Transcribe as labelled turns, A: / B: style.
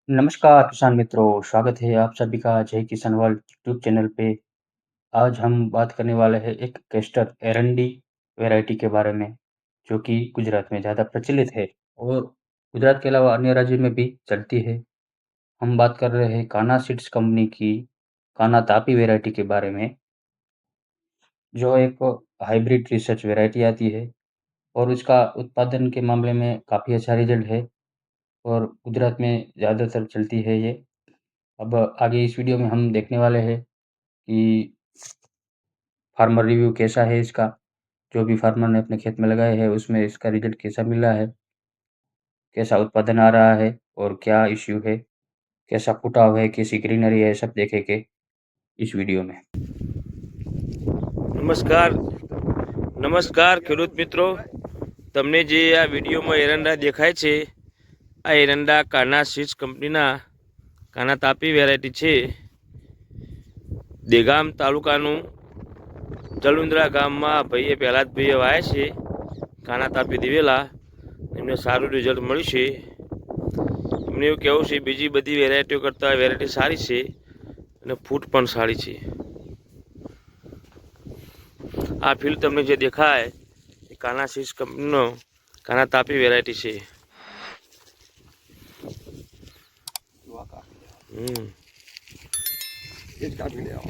A: नमस्कार किसान मित्रों, स्वागत है आप सभी का जय किसान वर्ल्ड यूट्यूब चैनल पे। आज हम बात करने वाले हैं एक कैस्टर एरंडी वैरायटी के बारे में, जो कि गुजरात में ज़्यादा प्रचलित है और गुजरात के अलावा अन्य राज्यों में भी चलती है। हम बात कर रहे हैं कान्हा सीड्स कंपनी की कान्हा तापी वैरायटी के बारे में, जो एक हाइब्रिड रिसर्च वैरायटी आती है और उसका उत्पादन के मामले में काफ़ी अच्छा रिज़ल्ट है और गुजरात में ज़्यादातर चलती है ये। अब आगे इस वीडियो में हम देखने वाले हैं कि फार्मर रिव्यू कैसा है इसका, जो भी फार्मर ने अपने खेत में लगाए हैं उसमें इसका रिज़ल्ट कैसा मिला है, कैसा उत्पादन आ रहा है और क्या इश्यू है, कैसा फुटाव है, कैसी ग्रीनरी है, सब देखेंगे इस वीडियो में।
B: નમસ્કાર નમસ્કાર ખેડૂત મિત્રો, તમને જે આ વિડીયોમાં એરંડા દેખાય છે આ એરંડા કાના સીડ્સ કંપનીના કાના તાપી વેરાયટી છે। દેગામ તાલુકાનું જલુંદ્રા ગામમાં ભાઈએ પહેલા જ ભાઈએ વાયા છે કાના તાપી દિવેલા, એમને સારું રિઝલ્ટ મળ્યું છે। એમને એવું કહેવું છે બીજી બધી વેરાયટીઓ કરતાં વેરાયટી સારી છે અને ફૂટ પણ સારી છે। આ ફિલ્ડ તમને જે દેખાય એ કાના સીડ્સ કંપનીનો કાના તાપી વેરાયટી છે।
C: એ જ કાપી લેવા